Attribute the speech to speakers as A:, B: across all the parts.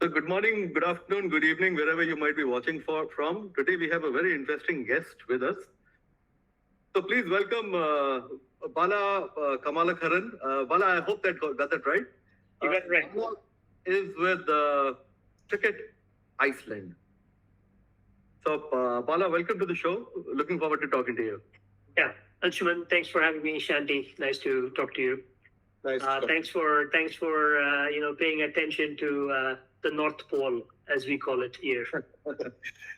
A: So good morning, good afternoon, good evening, wherever you might be watching from. Today we have a very interesting guest with us. So please welcome Bala Kamallakharan. Bala, I hope that got that right.
B: You got it right.
A: Bala is with Cricket Iceland. So Bala, welcome to the show. Looking forward to talking to you.
B: Yeah, Anshuman, thanks for having me. Shanti, nice to talk to you.
A: Nice.
B: Thanks for paying attention to the North Pole, as we call it here.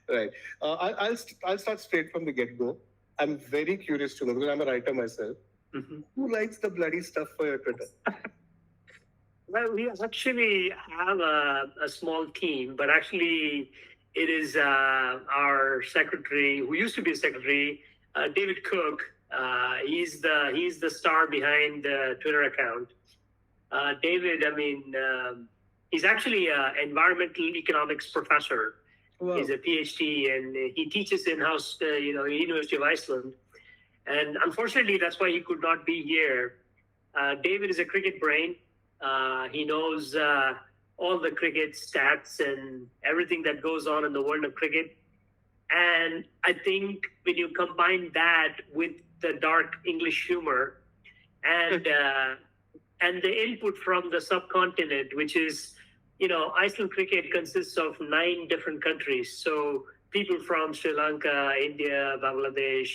C: Right. I'll start straight from the get-go. I'm very curious to know, because I'm a writer myself.
B: Mm-hmm.
C: Who writes the bloody stuff for your Twitter?
B: Well, we actually have a small team, but actually it is our secretary, who used to be a secretary, David Cook. He's the star behind the Twitter account. David, he's actually an environmental economics professor.
C: Wow.
B: He's a PhD, and he teaches in-house, University of Iceland. And unfortunately, that's why he could not be here. David is a cricket brain. He knows all the cricket stats and everything that goes on in the world of cricket. And I think when you combine that with the dark English humor and the input from the subcontinent, which is, Iceland cricket consists of 9 different countries. So people from Sri Lanka, India, Bangladesh,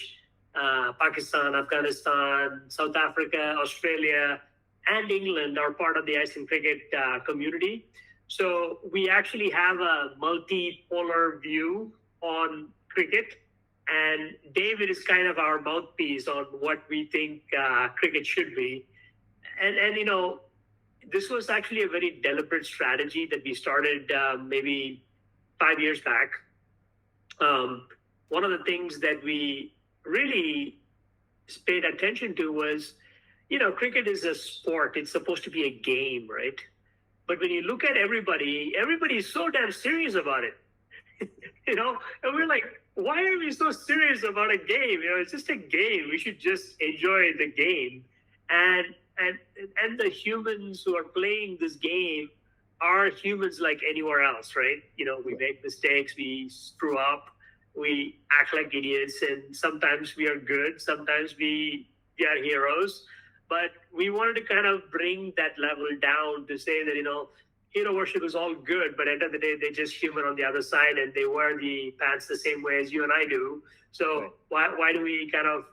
B: Pakistan, Afghanistan, South Africa, Australia, and England are part of the Iceland cricket community. So we actually have a multipolar view on cricket, and David is kind of our mouthpiece on what we think cricket should be. And this was actually a very deliberate strategy that we started maybe 5 years back. One of the things that we really paid attention to was, cricket is a sport. It's supposed to be a game, right? But when you look at everybody is so damn serious about it. And we're like, why are we so serious about a game? It's just a game. We should just enjoy the game. And the humans who are playing this game are humans like anywhere else, right? We make mistakes, we screw up, we act like idiots, and sometimes we are good, sometimes we are heroes. But we wanted to kind of bring that level down to say that, hero worship is all good, but at the end of the day, they're just human on the other side, and they wear the pants the same way as you and I do. So why do we kind of,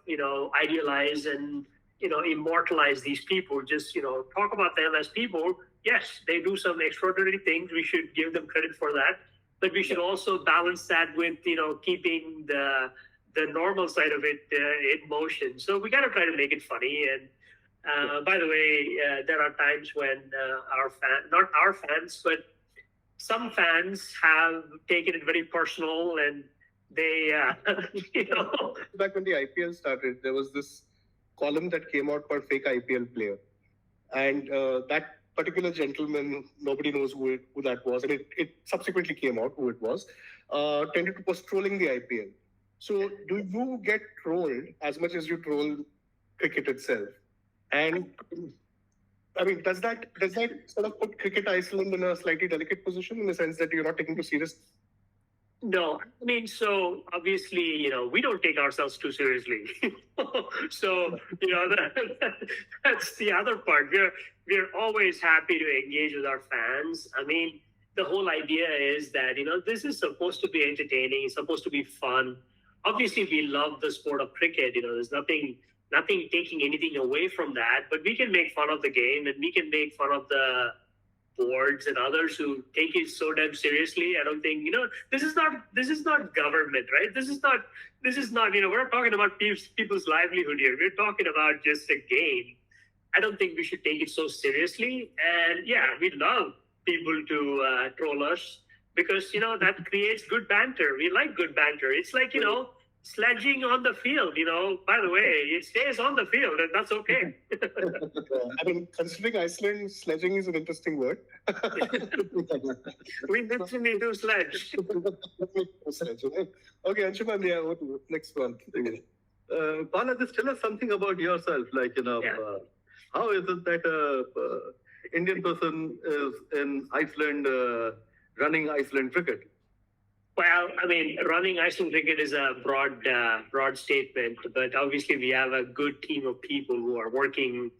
B: idealize and, immortalize these people? Just, talk about them as people. Yes, they do some extraordinary things. We should give them credit for that. But we should also balance that with, keeping the normal side of it in motion. So we got to try to make it funny. And by the way, there are times when not our fans, but some fans have taken it very personal, and they,
C: Back when the IPL started, there was this column that came out called Fake IPL Player. And that particular gentleman, nobody knows who that was, and it subsequently came out who it was, tended to post trolling the IPL. So do you get trolled as much as you troll cricket itself? And does that sort of put Cricket Iceland in a slightly delicate position, in the sense that you're not taking too serious?
B: No, so obviously, we don't take ourselves too seriously. So, that's the other part. We're always happy to engage with our fans. The whole idea is that, this is supposed to be entertaining, it's supposed to be fun. Obviously, we love the sport of cricket. There's nothing taking anything away from that, but we can make fun of the game, and we can make fun of the boards and others who take it so damn seriously. I don't think, this is not government, right? This is not, we're not talking about people's livelihood here. We're talking about just a game. I don't think we should take it so seriously. And yeah, we love people to troll us, because, that creates good banter. We like good banter. It's like, sledging on the field, by the way, it stays on the field, and that's okay.
C: Considering Iceland, sledging is an interesting word.
B: We literally do sledge.
C: Okay, Anshuman, what to next one?
A: Bala, just tell us something about yourself. How is it that Indian person is in Iceland running Iceland Cricket?
B: Well, I mean, running Iceland Cricket is a broad statement, but obviously we have a good team of people who are working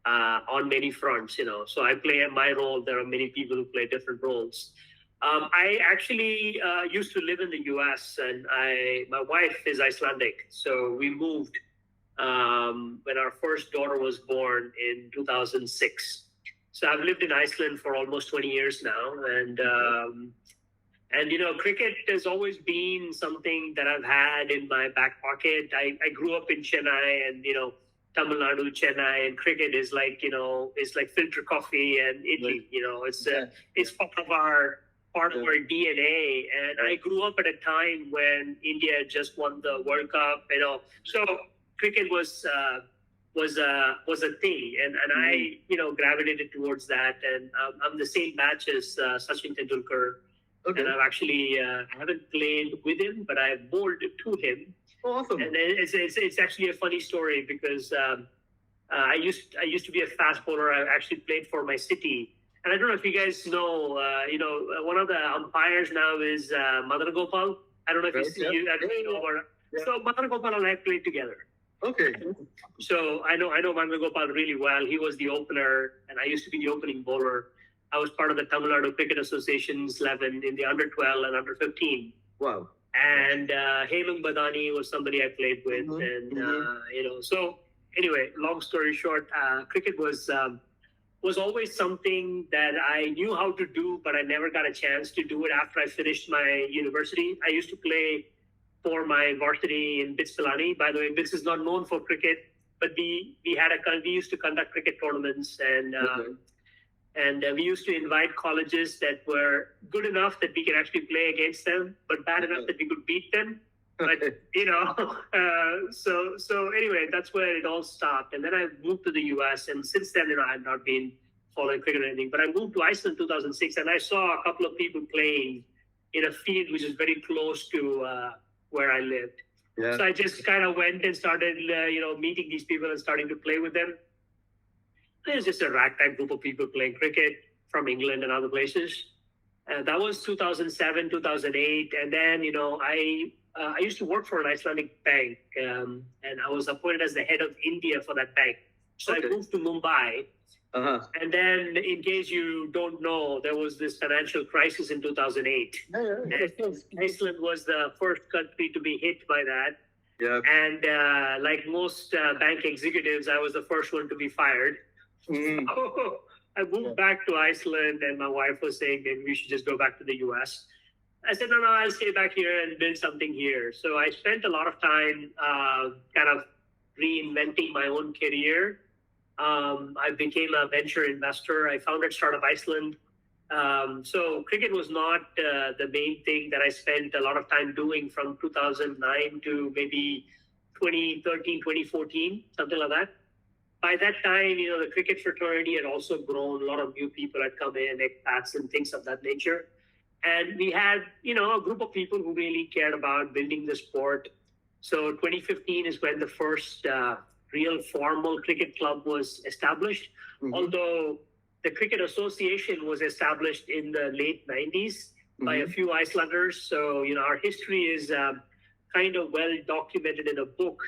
B: on many fronts. So I play my role. There are many people who play different roles. I actually used to live in the U.S. and my wife is Icelandic, so we moved when our first daughter was born in 2006. So I've lived in Iceland for almost 20 years now, and cricket has always been something that I've had in my back pocket. I grew up in Chennai, and Tamil Nadu, Chennai, and cricket is like it's like filter coffee and idli. It's part of our DNA. And I grew up at a time when India just won the World Cup. So cricket was a thing, and I gravitated towards that. And I'm the same batch as Sachin Tendulkar. Okay. And I've actually I haven't played with him, but I've bowled to him.
A: Oh, awesome!
B: And it's actually a funny story because I used to be a fast bowler. I actually played for my city, and I don't know if you guys know. One of the umpires now is Madan Gopal. I don't know if you know about. Yeah. So Madan Gopal and I played together.
A: Okay.
B: So I know Madan Gopal really well. He was the opener, and I used to be the opening bowler. I was part of the Tamil Nadu Cricket Association's 11 in the under 12 and under 15.
A: Wow.
B: And Hemang Badani was somebody I played with. And, so anyway, long story short, cricket was always something that I knew how to do, but I never got a chance to do it after I finished my university. I used to play for my varsity in BITS Pilani. By the way, BITS is not known for cricket, but we used to conduct cricket tournaments, and we used to invite colleges that were good enough that we could actually play against them, but bad enough that we could beat them. But, so anyway, that's where it all stopped. And then I moved to the US, and since then, I had not been following cricket or anything. But I moved to Iceland in 2006, and I saw a couple of people playing in a field which is very close to where I lived. Yeah. So I just kind of went and started, meeting these people and starting to play with them. There's just a ragtag group of people playing cricket from England and other places. That was 2007, 2008. And then, I used to work for an Icelandic bank, and I was appointed as the head of India for that bank. So I moved to Mumbai. Uh-huh. And then, in case you don't know, there was this financial crisis in 2008. Iceland was the first country to be hit by that. Yeah. And like most bank executives, I was the first one to be fired. Mm. So I moved back to Iceland, and my wife was saying maybe we should just go back to the US. I said, no, I'll stay back here and build something here. So I spent a lot of time kind of reinventing my own career. I became a venture investor. I founded Startup Iceland. So cricket was not the main thing that I spent a lot of time doing from 2009 to maybe 2013, 2014, something like that. By that time, the cricket fraternity had also grown. A lot of new people had come in, expats and things of that nature. And we had, a group of people who really cared about building the sport. So 2015 is when the first real formal cricket club was established. Mm-hmm. Although the Cricket Association was established in the late 90s by a few Icelanders. So, our history is kind of well documented in a book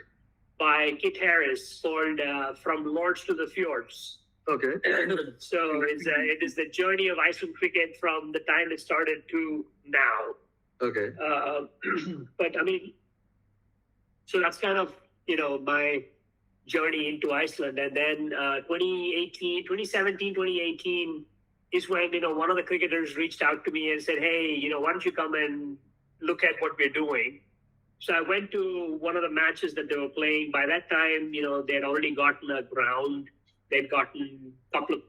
B: by Kit Harris called From Lords to the Fjords. Okay. So it is the journey of Iceland cricket from the time it started to now. Okay. But I mean, so that's kind of, my journey into Iceland. And then 2017, 2018 is when, one of the cricketers reached out to me and said, hey, why don't you come and look at what we're doing? So I went to one of the matches that they were playing. By that time, they had already gotten a ground. They'd gotten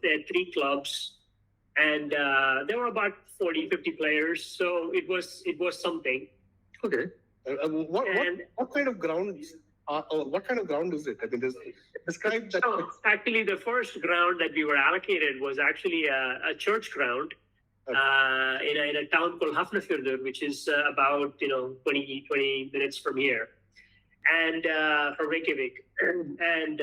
B: they had 3 clubs, and there were about 40, 50 players. So it was something.
C: Okay. What kind of ground? What kind of ground is it? I mean, describe that.
B: So actually, the first ground that we were allocated was actually a church ground. In a town called Hafnarfjörður, which is about 20 minutes from here, and from Reykjavik. And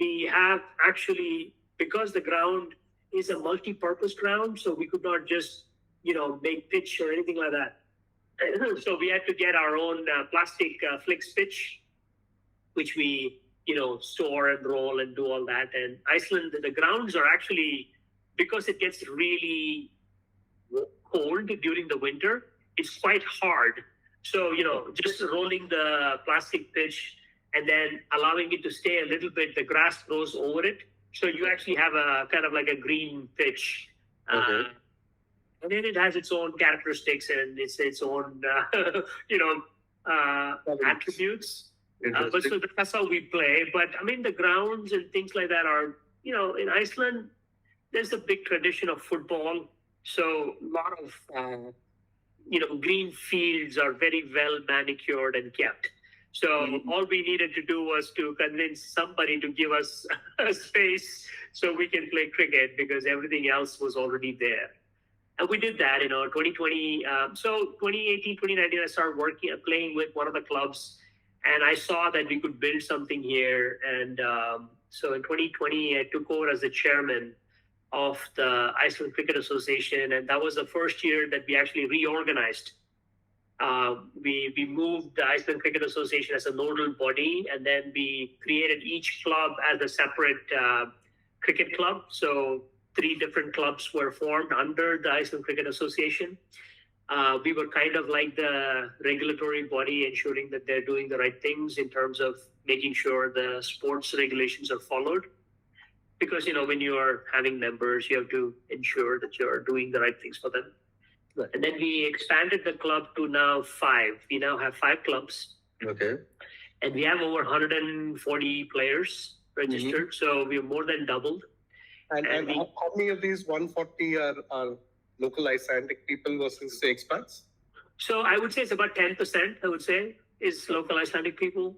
B: we have actually, because the ground is a multi-purpose ground, so we could not just make pitch or anything like that. So we had to get our own plastic flicks pitch, which we, store and roll and do all that. And Iceland, the grounds are actually, because it gets really cold during the winter, it's quite hard. So, just rolling the plastic pitch and then allowing it to stay a little bit, the grass grows over it. So you actually have a kind of like a green pitch.
A: Okay.
B: And then it has its own characteristics and its own, attributes. But so that's how we play. But I mean, the grounds and things like that are, in Iceland, there's a big tradition of football. So a lot of, green fields are very well manicured and kept. So all we needed to do was to convince somebody to give us a space so we can play cricket because everything else was already there. And we did that, 2020. So 2018, 2019, I started playing with one of the clubs, and I saw that we could build something here. And so in 2020, I took over as the chairman of the Iceland Cricket Association, and that was the first year that we actually reorganized. We moved the Iceland Cricket Association as a nodal body, and then we created each club as a separate cricket club. So 3 different clubs were formed under the Iceland Cricket Association. We were kind of like the regulatory body, ensuring that they're doing the right things in terms of making sure the sports regulations are followed. Because, when you are having members, you have to ensure that you're doing the right things for them.
A: Right.
B: And then we expanded the club to now 5. We now have 5 clubs.
A: Okay.
B: And we have over 140 players registered. So we've more than doubled.
C: And how many of these 140 are local Icelandic people versus, say, expats?
B: So I would say it's about 10%, I would say, is local Icelandic people.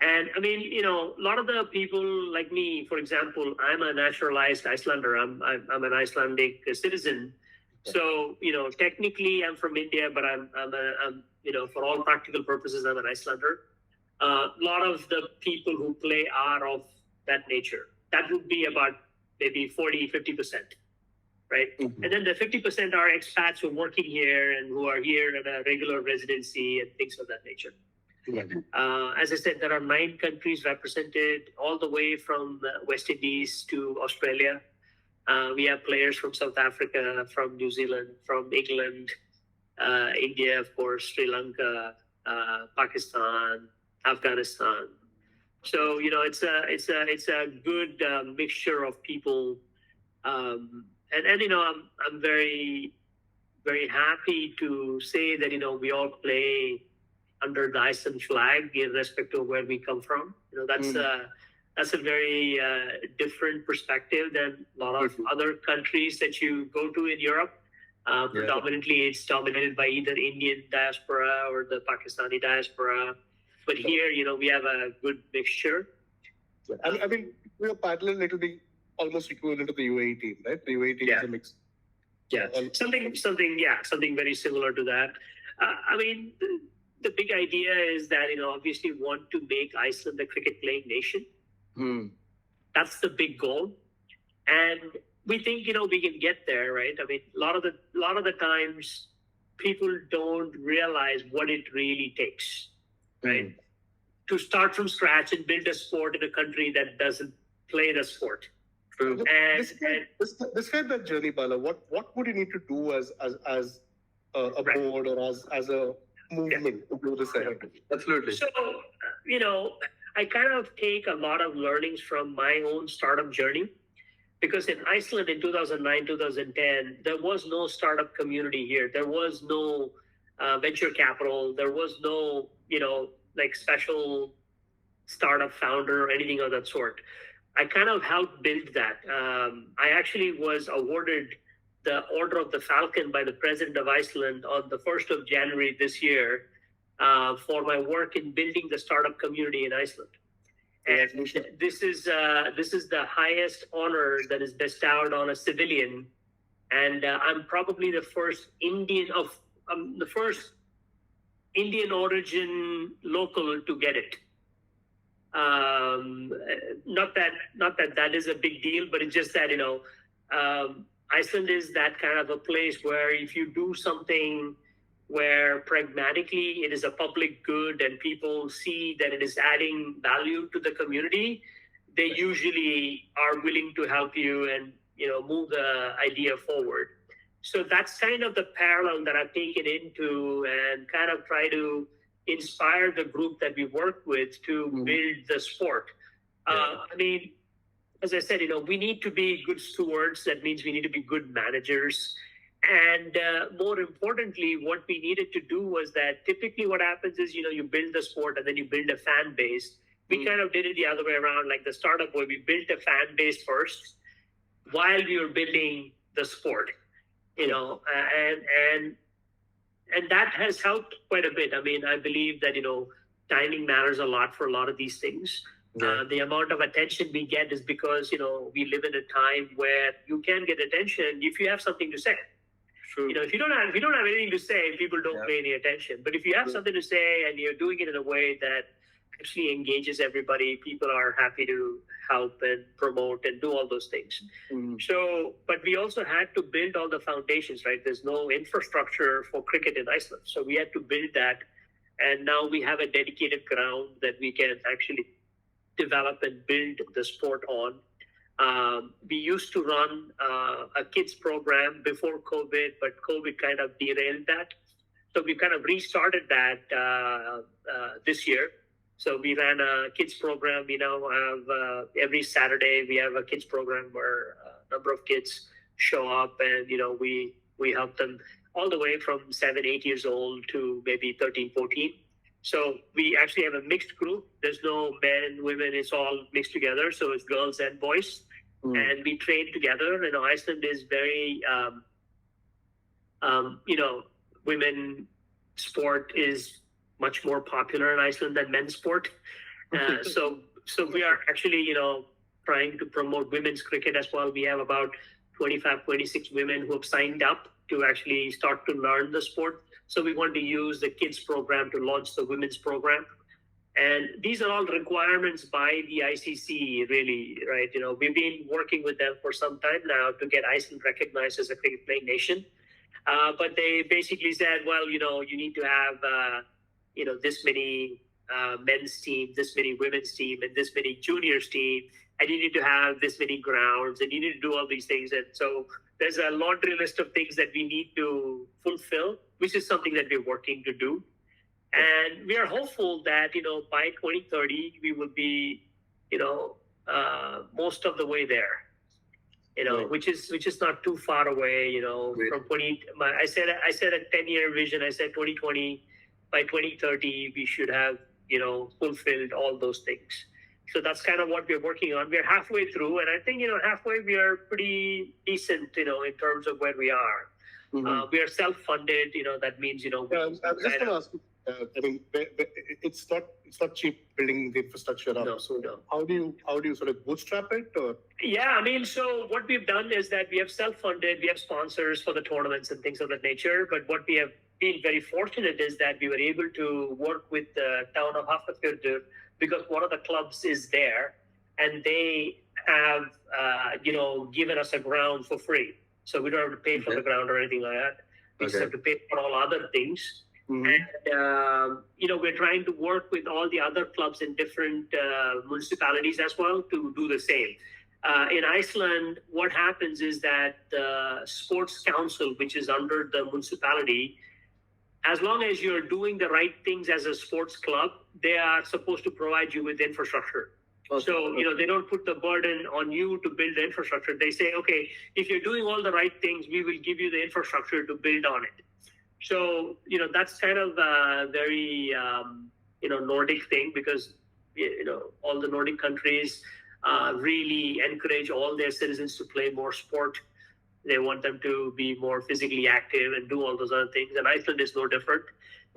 B: And I mean, a lot of the people like me, for example, I'm a naturalized Icelander. I'm an Icelandic citizen. So, technically I'm from India, but I'm for all practical purposes, I'm an Icelander. A lot of the people who play are of that nature. That would be about maybe 40-50%, right?
A: Mm-hmm.
B: And then the 50% are expats who are working here and who are here at a regular residency and things of that nature. As I said, there are 9 countries represented, all the way from West Indies to Australia. We have players from South Africa, from New Zealand, from England, India, of course, Sri Lanka, Pakistan, Afghanistan. So it's a good mixture of people, and I'm very, very happy to say that we all play under the Iceland flag, irrespective of where we come from. That's a very different perspective than a lot of other countries that you go to in Europe. Predominantly, it's dominated by either Indian diaspora or the Pakistani diaspora. But here, we have a good mixture.
C: I mean, we are parallel. It will be almost equivalent to the UAE team, right? The UAE team is a mix.
B: Yeah, something very similar to that. I mean, the big idea is that, obviously we want to make Iceland a cricket playing nation. That's the big goal. And we think, we can get there, right? I mean, a lot of the times people don't realize what it really takes, right? To start from scratch and build a sport in a country that doesn't play the sport.
A: True.
C: Describe that journey, Bala. What would you need to do as a board or as a movement to do this ahead?
A: Absolutely.
B: So, I kind of take a lot of learnings from my own startup journey, because in Iceland in 2009, 2010, there was no startup community here. There was no venture capital. There was no, special startup founder or anything of that sort. I kind of helped build that. I actually was awarded the Order of the Falcon by the President of Iceland on the 1st of January this year for my work in building the startup community in Iceland. And this is the highest honor that is bestowed on a civilian. And I'm probably the first Indian origin local to get it. Not that is a big deal, but it's just that, Iceland is that kind of a place where if you do something where pragmatically it is a public good and people see that it is adding value to the community, they usually are willing to help you and move the idea forward. So that's kind of the parallel that I've taken into and kind of try to inspire the group that we work with to build the sport. I mean, as I said, we need to be good stewards. That means we need to be good managers. And more importantly, what we needed to do was that typically what happens is, you build the sport and then you build a fan base. We kind of did it the other way around, like the startup where we built a fan base first while we were building the sport, and that has helped quite a bit. I mean, I believe that, timing matters a lot for a lot of these things. The amount of attention we get is because, we live in a time where you can get attention if you have something to say.
A: True.
B: If you don't have anything to say, people don't pay any attention. But if you have something to say and you're doing it in a way that actually engages everybody, people are happy to help and promote and do all those things. So, but we also had to build all the foundations, right? There's no infrastructure for cricket in Iceland. So we had to build that. And now we have a dedicated ground that we can actually develop and build the sport on. We used to run a kids program before COVID, but COVID kind of derailed that. So we kind of restarted that this year. So we ran a kids program. We now have every Saturday we have a kids program where a number of kids show up, and we help them all the way from 7, 8 years old to maybe 13, 14. So we actually have a mixed group. There's no men, women. It's all mixed together. So it's girls and boys. And we train together. Iceland is very, women sport is much more popular in Iceland than men's sport. So we are actually, trying to promote women's cricket as well. We have about 25, 26 women who have signed up to actually start to learn the sport. So we want to use the kids program to launch the women's program. And these are all requirements by the ICC, really, right? We've been working with them for some time now to get Iceland recognized as a cricket playing nation. But they basically said, well, you need to have, this many men's team, this many women's team, and this many juniors team, and you need to have this many grounds, and you need to do all these things. And so there's a laundry list of things that we need to fulfill, which is something that we're working to do. And we are hopeful that, by 2030, we will be, most of the way there, which is not too far away, from 20. I said a 10-year vision. I said 2020, by 2030, we should have, fulfilled all those things. So that's kind of what we're working on. We're halfway through, and I think, halfway we are pretty decent, in terms of where we are. We are self-funded, that means,
C: I was just going to ask you, I mean, it's not cheap building the infrastructure up.
B: No.
C: How do you sort of bootstrap it? Or?
B: Yeah, I mean, so what we've done is that we have self-funded, we have sponsors for the tournaments and things of that nature. But what we have been very fortunate is that we were able to work with the town of Hafnarfjörður because one of the clubs is there, and they have, given us a ground for free. So we don't have to pay for the ground or anything like that. We just have to pay for all other things. And, we're trying to work with all the other clubs in different municipalities as well to do the same. In Iceland, what happens is that the sports council, which is under the municipality, as long as you're doing the right things as a sports club, they are supposed to provide you with infrastructure. So, they don't put the burden on you to build the infrastructure. They say, okay, if you're doing all the right things, we will give you the infrastructure to build on it. So, that's kind of a very, Nordic thing because, all the Nordic countries really encourage all their citizens to play more sport. They want them to be more physically active and do all those other things. And Iceland is no different.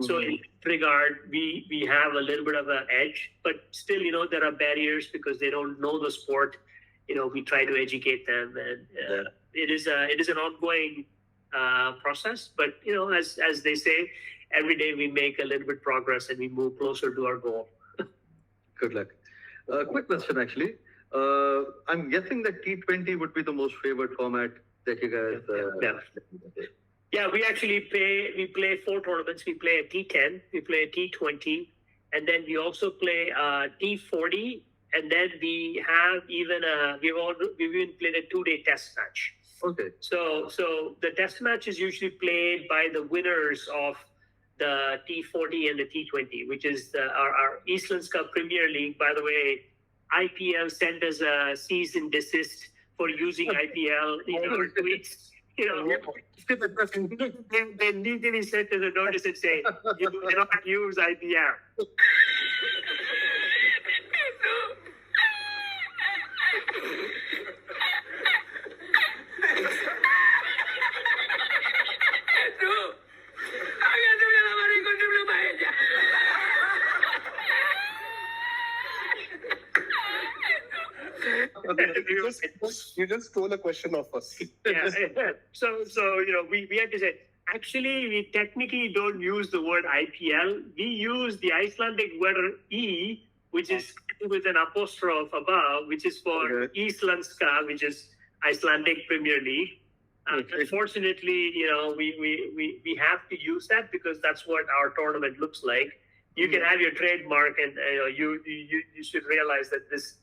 B: So in that regard, we have a little bit of an edge, but still, there are barriers because they don't know the sport. We try to educate them, and it is an ongoing process. But as they say, every day we make a little bit progress and we move closer to our goal.
A: Good luck. Quick question, actually. I'm guessing that T20 would be the most favored format that you guys.
B: Yeah, we actually play 4 tournaments. We play a T10, we play a T20, and then we also play a T40, and then we have we've even played a 2-day test match.
A: Okay.
B: So the test match is usually played by the winners of the T40 and the T20, which is our Iceland Premier League. By the way, IPL sent us a cease and desist for using IPL in our tweets. They legally sent us a notice and say, you cannot use IPL.
C: You just stole a question off us.
B: Yeah. So we had to say, actually, we technically don't use the word IPL. We use the Icelandic word E, which is with an apostrophe above, which is for Íslenska, which is Icelandic Premier League. Unfortunately, we have to use that because that's what our tournament looks like. You can have your trademark, and you should realize that this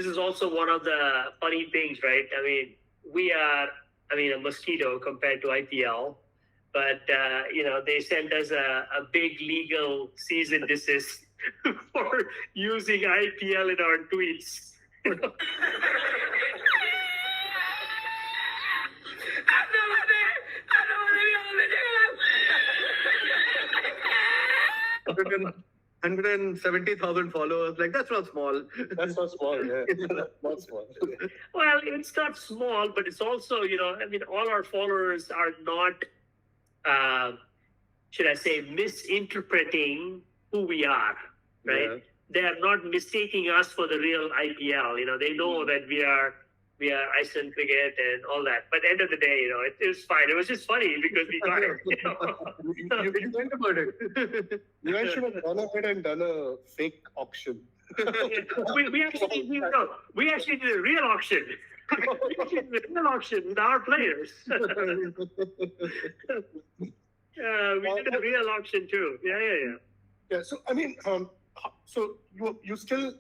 B: is also one of the funny things, right? I mean, we are a mosquito compared to IPL, but they sent us a big legal cease and desist for using IPL in our tweets.
A: Yeah. 170,000 followers. Like, that's not small.
C: That's not small. Yeah, not small.
B: Well, it's not small, but it's also, all our followers are not, should I say, misinterpreting who we are, right?
A: Yeah.
B: They are not mistaking us for the real IPL. They know that we are Iceland Cricket and all that. But at the end of the day, it was fine. It was just funny because we got it.
A: You think about it.
C: You guys should have gone ahead and done a fake auction.
B: we actually did a real auction. We actually did a real auction with our players. We did a real auction too. Yeah.
C: Yeah. So I mean, so you still.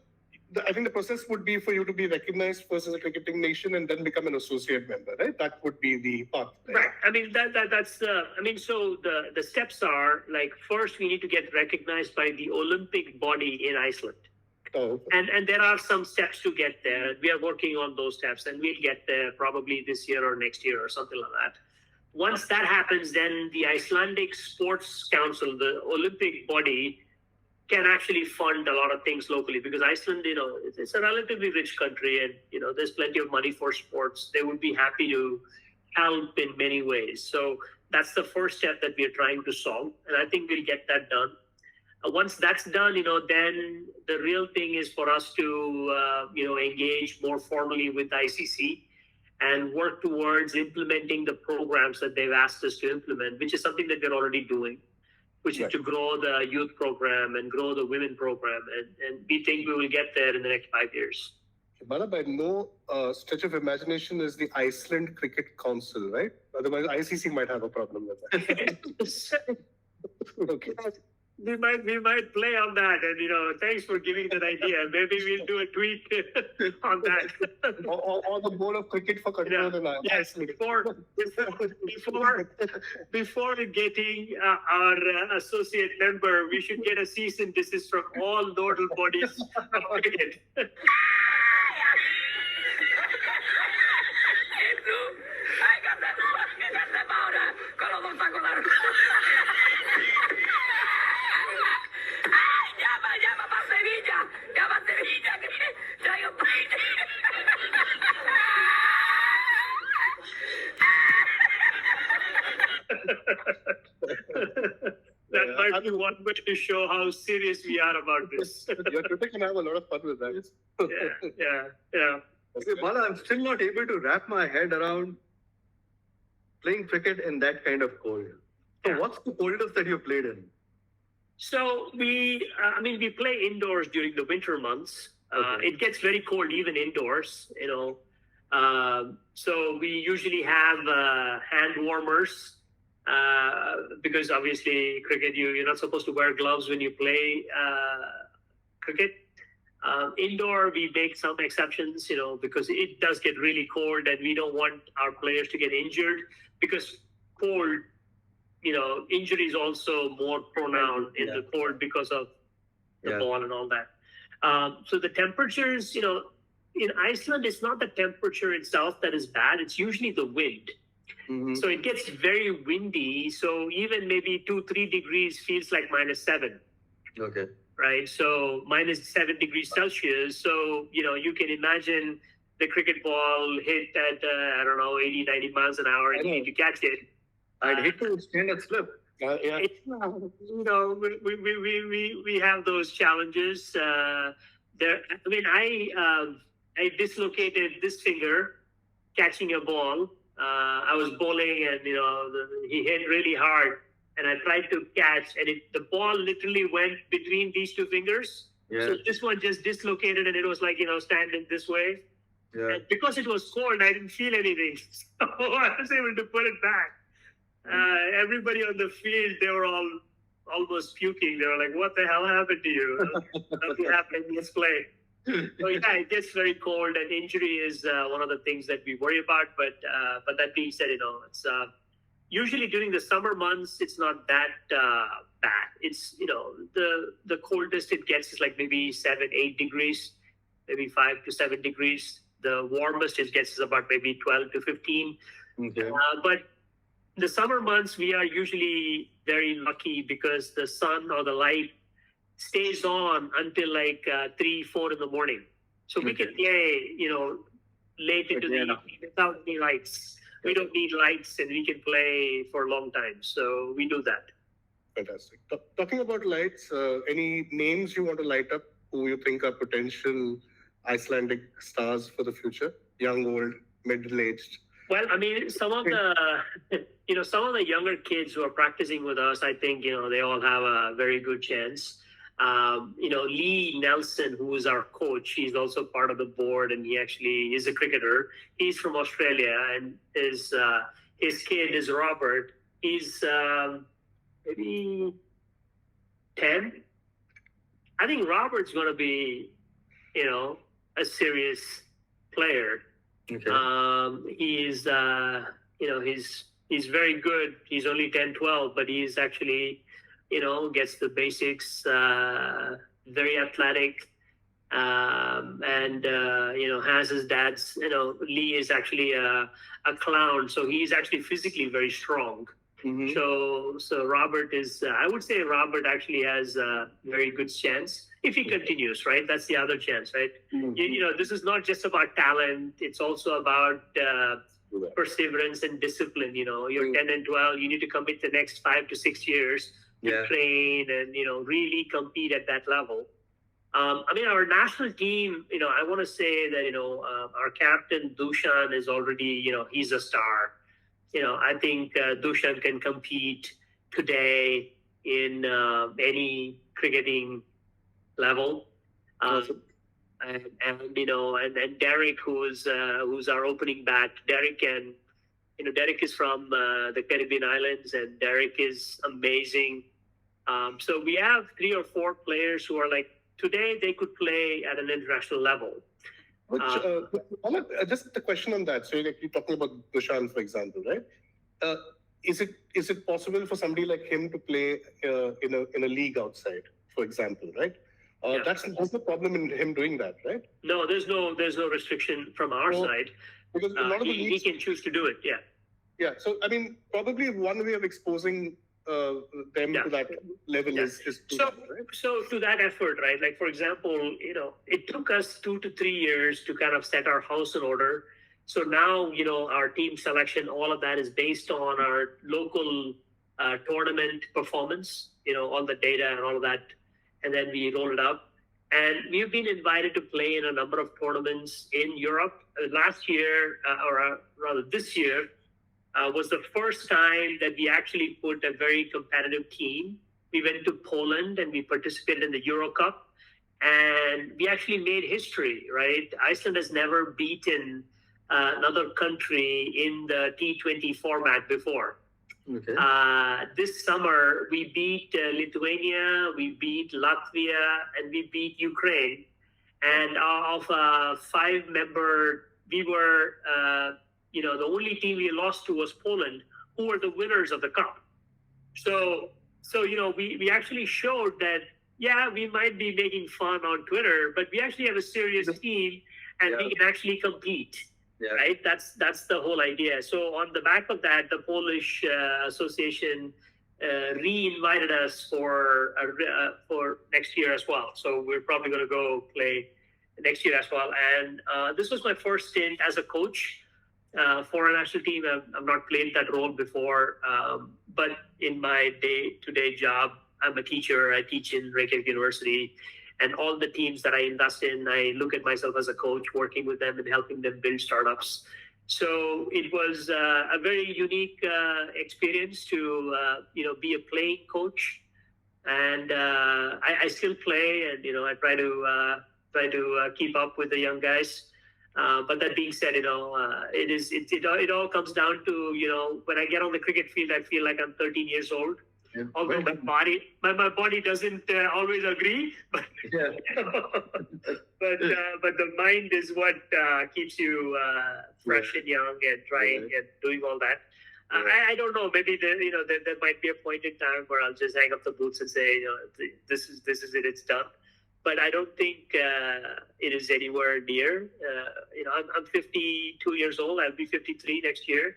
C: I think the process would be for you to be recognized first as a cricketing nation and then become an associate member, right? That would be the path.
B: Right. I mean, that's so the steps are like, first we need to get recognized by the Olympic body in Iceland.
C: Oh, okay.
B: And there are some steps to get there. We are working on those steps, and we'll get there probably this year or next year or something like that. Once that happens, then the Icelandic Sports Council, the Olympic body, can actually fund a lot of things locally, because Iceland, it's a relatively rich country, and there's plenty of money for sports. They would be happy to help in many ways. So that's the first step that we are trying to solve, and I think we'll get that done. Once that's done, then the real thing is for us to engage more formally with ICC and work towards implementing the programs that they've asked us to implement, which is something that we're already doing, which is to grow the youth program and grow the women program. And we think we will get there in the next 5 years.
C: Bala, by no stretch of imagination is the Iceland Cricket Council, right? Otherwise, ICC might have a problem with that. Okay.
B: We might play on that, and thanks for giving that idea. Maybe we'll do a tweet on that.
C: or the board of cricket for control in Iceland.
B: Yes, before getting our associate member, we should get a cease and desist from all nodal bodies of cricket. That might be one way to show how serious we are about this.
C: Your Twitter can have a lot of fun with that.
B: Yeah.
A: Okay, Bala, I'm still not able to wrap my head around playing cricket in that kind of cold. So what's the coldest that you played in?
B: So we play indoors during the winter months.
A: Okay.
B: It gets very cold even indoors, So we usually have hand warmers because obviously cricket, you're not supposed to wear gloves when you play cricket. Indoor, we make some exceptions, because it does get really cold and we don't want our players to get injured because cold, injury is also more pronounced in the cold because of the ball and all that. So the temperatures, in Iceland, it's not the temperature itself that is bad. It's usually the wind.
A: Mm-hmm.
B: So it gets very windy. So even maybe 2-3 degrees feels like -7.
A: Okay.
B: Right. So -7 degrees Celsius. So, you can imagine the cricket ball hit at, 80, 90 miles an hour and you need to catch it.
A: I'd hate to stand and slip.
C: Yeah.
B: We have those challenges. I dislocated this finger catching a ball. I was bowling and, he hit really hard. And I tried to catch, and the ball literally went between these two fingers.
A: Yeah.
B: So this one just dislocated, and it was like, standing this way.
A: Yeah.
B: And because it was cold, I didn't feel anything. So I was able to put it back. Everybody on the field, they were all almost puking. They were like, what the hell happened to you? Nothing happened. Let's play. So yeah, it gets very cold, and injury is one of the things that we worry about. But that being said, it's... usually during the summer months, it's not that bad. It's, the coldest it gets is like maybe 7-8 degrees, maybe 5 to 7 degrees. The warmest it gets is about maybe 12 to 15.
A: Okay.
B: But the summer months, we are usually very lucky because the sun or the light stays on until like 3-4 in the morning. So we can play, late into the evening without any lights. We don't need lights and we can play for a long time. So we do that.
C: Fantastic. Talking about lights, any names you want to light up who you think are potential Icelandic stars for the future? Young, old, middle-aged?
B: Well, some of the, some of the younger kids who are practicing with us, I think, they all have a very good chance. Lee Nelson, who is our coach, he's also part of the board and he actually is a cricketer. He's from Australia and his kid is Robert. He's maybe 10. I think Robert's going to be, a serious player.
A: Okay.
B: He's very good. He's only 10, 12, but he's actually, gets the basics, very athletic, and, has his dad's, Lee is actually a clown. So he's actually physically very strong.
A: Mm-hmm.
B: So Robert is, I would say Robert actually has a very good chance if he continues, right? That's the other chance, right?
A: Mm-hmm.
B: This is not just about talent. It's also about perseverance and discipline. You're 10 and 12, you need to commit the next 5 to 6 years to train and, really compete at that level. Our national team, I want to say that, our captain Dushan is already, he's a star. I think Dushan can compete today in any cricketing level.
A: Awesome.
B: And Derek, who's our opening bat, Derek is from the Caribbean islands, and Derek is amazing. So we have 3 or 4 players who are like, today they could play at an international level.
C: Just a question on that. So you're talking about Dushan, for example, right? Is it possible for somebody like him to play in a league outside, for example, right? That's no problem in him doing that, right?
B: No, there's no restriction from our side.
C: Because a lot of the leagues,
B: he can choose to do it. Yeah.
C: Yeah. So probably one way of exposing them to that level is to that, right?
B: So to that effort, right? Like for example, it took us 2 to 3 years to kind of set our house in order. So now, our team selection, all of that is based on our local tournament performance, all the data and all of that. And then we roll it up. And we've been invited to play in a number of tournaments in Europe. Last year, or rather this year, was the first time that we actually put a very competitive team. We went to Poland and we participated in the Euro Cup. And we actually made history, right? Iceland has never beaten another country in the T20 format before.
A: Okay.
B: This summer, we beat Lithuania, we beat Latvia, and we beat Ukraine. And of a 5-member, we were, the only team we lost to was Poland, who were the winners of the cup. So we actually showed that, we might be making fun on Twitter, but we actually have a serious team, and we can actually compete.
A: Yeah.
B: Right? That's the whole idea. So on the back of that, the Polish association re-invited us for next year as well. So we're probably going to go play next year as well. And this was my first stint as a coach for a national team. I've not played that role before, but in my day-to-day job, I'm a teacher. I teach in Reykjavik University. And all the teams that I invest in, I look at myself as a coach, working with them and helping them build startups. So it was a very unique experience to, be a playing coach. And I still play, and I try to keep up with the young guys. But that being said, it all comes down to when I get on the cricket field, I feel like I'm 13 years old.
A: Yeah.
B: Although my body doesn't always agree, but but the mind is what keeps you fresh and young and trying and doing all that. I don't know. Maybe there might be a point in time where I'll just hang up the boots and say, this is it. It's done. But I don't think it is anywhere near. I'm 52 years old. I'll be 53 next year.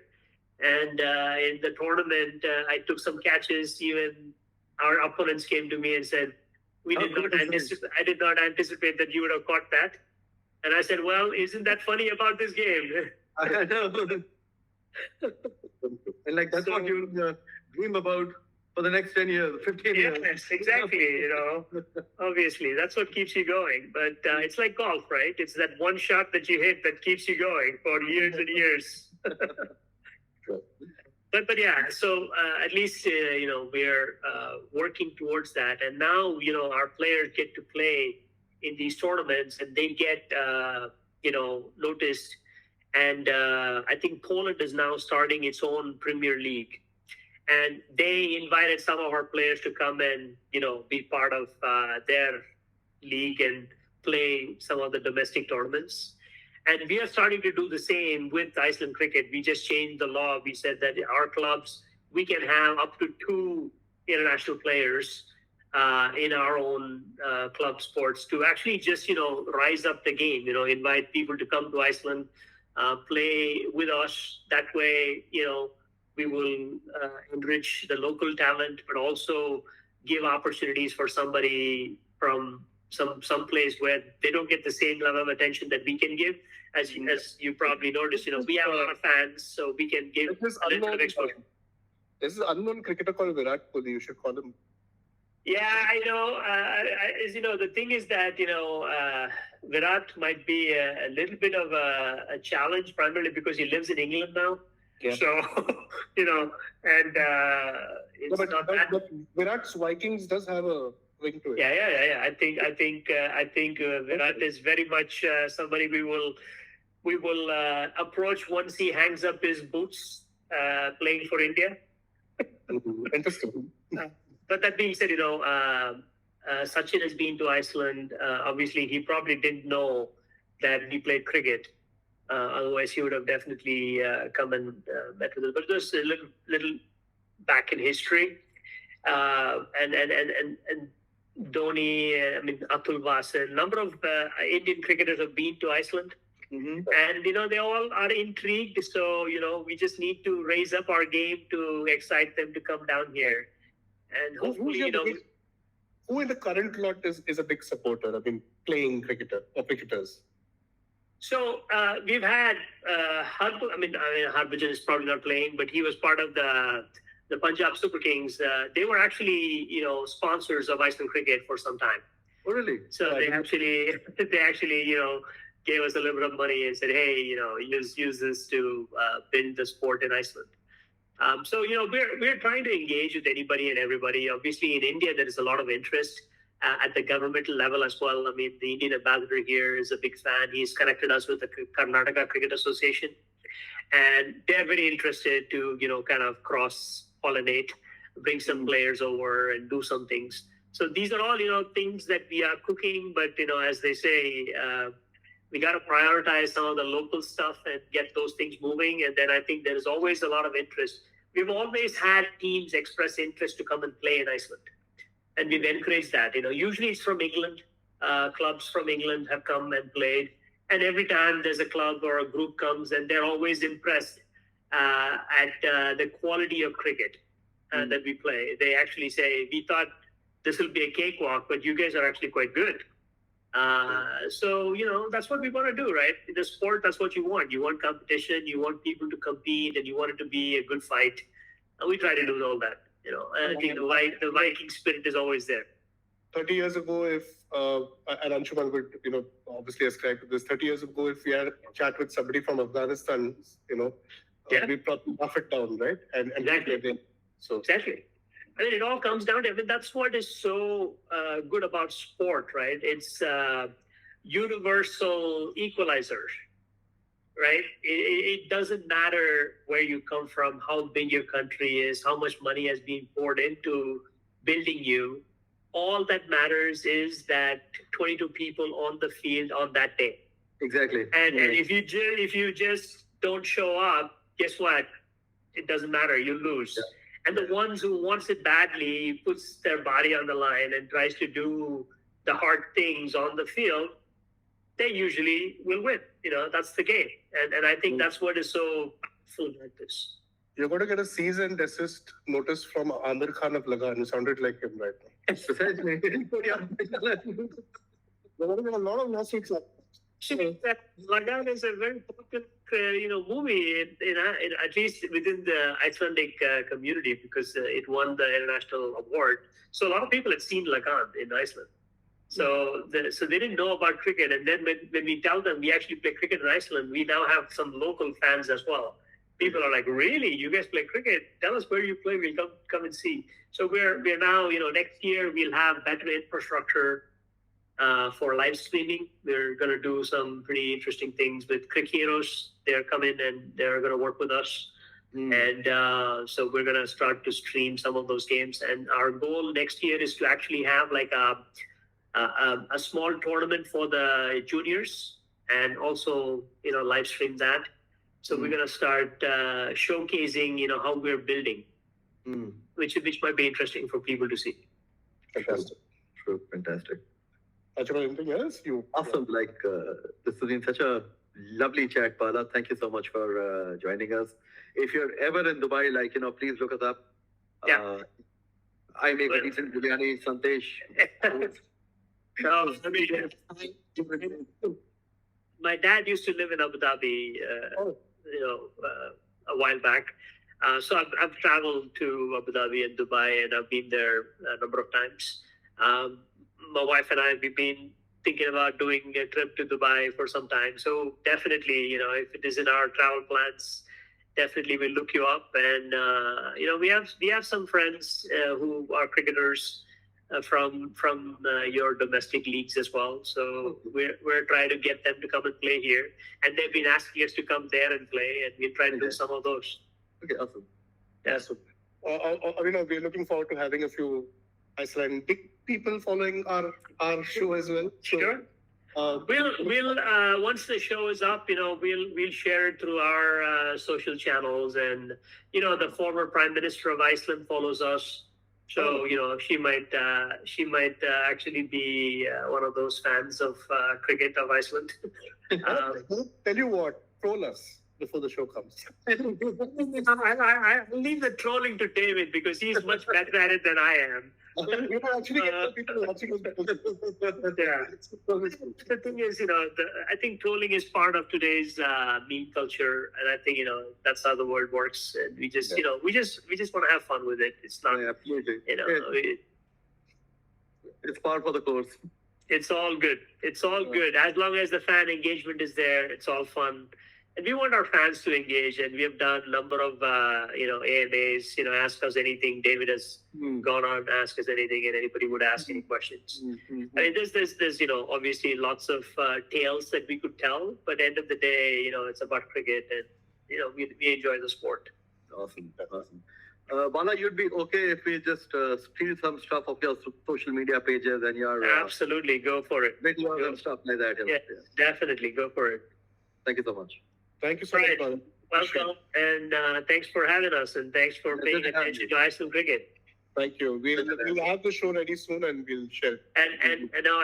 B: And in the tournament, I took some catches. Even our opponents came to me and said, I did not anticipate that you would have caught that. And I said, well, isn't that funny about this game?
A: I know. And that's what you dream about for the next 10 years, 15 years.
B: Yes, exactly. Obviously, that's what keeps you going. But it's like golf, right? It's that one shot that you hit that keeps you going for years and years. But yeah, so at least we're working towards that, and now our players get to play in these tournaments, and they get noticed. And I think Poland is now starting its own Premier League, and they invited some of our players to come and be part of their league and play some of the domestic tournaments. And we are starting to do the same with Iceland Cricket. We just changed the law. We said that our clubs, we can have up to 2 international players in our own club sports to actually just, rise up the game, invite people to come to Iceland, play with us. That way, we will enrich the local talent, but also give opportunities for somebody from some place where they don't get the same level of attention that we can give. As you probably noticed, we have a lot of fans, so we can give a little bit of exposure.
C: There's an unknown cricketer called Virat Kohli. You should call him.
B: Yeah, I know. The thing is that Virat might be a little bit of a challenge, primarily because he lives in England now. Yeah. So and it's not that.
C: But Virat's Vikings does have a wing to it.
B: Yeah. I think Virat is very much somebody we will approach once he hangs up his boots playing for India.
C: Interesting.
B: But that being said, Sachin has been to Iceland. Obviously, he probably didn't know that we played cricket. Otherwise, he would have definitely come and met with us. But there's a little back in history, and Dhoni, Atul Vasan, a number of Indian cricketers have been to Iceland. Mm-hmm. And, they all are intrigued. So, we just need to raise up our game to excite them to come down here. And hopefully,
C: who in the current lot is a big supporter? Playing cricketers.
B: So we've had Harbhajan is probably not playing, but he was part of the Punjab Super Kings. They were actually, sponsors of Iceland Cricket for some time.
A: Oh, really?
B: So they actually, gave us a little bit of money and said, hey, use this to build the sport in Iceland. So we're trying to engage with anybody and everybody. Obviously, in India, there is a lot of interest. at the governmental level as well. I mean, the Indian ambassador here is a big fan. He's connected us with the Karnataka Cricket Association, and they're very interested to, kind of cross-pollinate, bring some players over and do some things. So these are all, things that we are cooking, but, as they say, we got to prioritize some of the local stuff and get those things moving. And then I think there is always a lot of interest. We've always had teams express interest to come and play in Iceland, and we've encouraged that. Usually it's from England. Clubs from England have come and played, and every time there's a club or a group comes, and they're always impressed at the quality of cricket that we play. They actually say, we thought this will be a cakewalk, but you guys are actually quite good. So, that's what we want to do, right? In the sport, that's what you want. You want competition, you want people to compete, and you want it to be a good fight. And we try to do all that, and I think the Viking spirit is always there.
C: 30 years ago, if, and Anshuman would, obviously ascribe to this, 30 years ago, if we had a chat with somebody from Afghanistan, we'd probably buff it down, right? And
B: Exactly.
C: So
B: Exactly. I mean, it all comes down to, that's what is so good about sport, right? It's universal equalizer, right? It doesn't matter where you come from, how big your country is, how much money has been poured into building you. All that matters is that 22 people on the field on that day.
A: Exactly.
B: And if you just don't show up, guess what? It doesn't matter. You lose. Yeah. And the ones who wants it badly, puts their body on the line and tries to do the hard things on the field, they usually will win. That's the game. And I think that's what is so full about this.
C: You're going to get a cease and desist notice from Amir Khan of Lagan. You sounded like him right now.
A: Precisely.
C: There are going to be a lot of lawsuits.
B: Lagan is a very popular, movie, at least within the Icelandic community, because it won the international award. So a lot of people had seen Lagan in Iceland. So they didn't know about cricket. And then when we tell them we actually play cricket in Iceland, we now have some local fans as well. People are like, really? You guys play cricket? Tell us where you play. We'll come and see. So we're now, next year we'll have better infrastructure for live streaming. We're going to do some pretty interesting things with Crick Heroes. They're coming and they're going to work with us. And so we're going to start to stream some of those games. And our goal next year is to actually have like a small tournament for the juniors and also, live stream that. So we're going to start showcasing, how we're building, which might be interesting for people to see.
C: Fantastic.
A: True. Fantastic.
C: Anything else?
A: Awesome. This has been such a lovely chat, Bala. Thank you so much for joining us. If you're ever in Dubai, please look us up.
B: Yeah.
A: I make a decent biryani, Shantesh.
B: My dad used to live in Abu Dhabi, a while back. So I've traveled to Abu Dhabi and Dubai, and I've been there a number of times. My wife and I, we've been thinking about doing a trip to Dubai for some time. So definitely, if it is in our travel plans, definitely we'll look you up. And, we have some friends who are cricketers from your domestic leagues as well. So we're trying to get them to come and play here. And they've been asking us to come there and play, and we'll try to do some of those.
A: Okay, awesome.
B: Yeah.
C: So, we're looking forward to having a few Icelandic people following our show as well. So,
B: sure. We'll once the show is up, we'll share it through our social channels, and the former Prime Minister of Iceland follows us, so she might actually be one of those fans of cricket of Iceland.
C: Tell you what, troll us before the show comes.
B: I leave the trolling to David because he's much better at it than I am.
C: You can actually get the people watching us.
B: Yeah. The thing is, I think trolling is part of today's meme culture, and I think that's how the world works. And we just, we just want to have fun with it. It's not,
A: absolutely. It's par for the course.
B: It's all good. It's all good as long as the fan engagement is there. It's all fun. And we want our fans to engage, and we have done a number of AMAs. Ask us anything. David has gone on, ask us anything, and anybody would ask any questions. I mean, there's obviously lots of tales that we could tell, but end of the day, it's about cricket, and we enjoy the sport.
A: Awesome. Bala, you'd be okay if we just steal some stuff of your social media pages and your
B: Absolutely, go for it.
A: videos and stuff like that.
B: Yeah, definitely, go for it.
A: Thank you so much.
C: Thank you so
B: Right.
C: much.
B: Welcome, and thanks for having us, and thanks for
A: Yeah,
B: paying
A: good to have
B: attention
A: you.
B: to Iceland cricket.
C: Thank you. We'll have the show ready soon and we'll share.
B: And now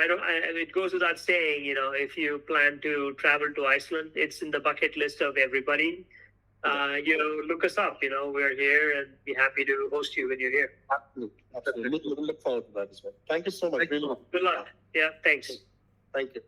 B: it goes without saying, if you plan to travel to Iceland, it's in the bucket list of everybody. Look us up. We're here and be happy to host you when you're here.
C: Absolutely. Look forward to that as well. Thank you so much.
A: Thank you.
C: Really.
B: Good luck. Yeah, thanks.
C: Thank you.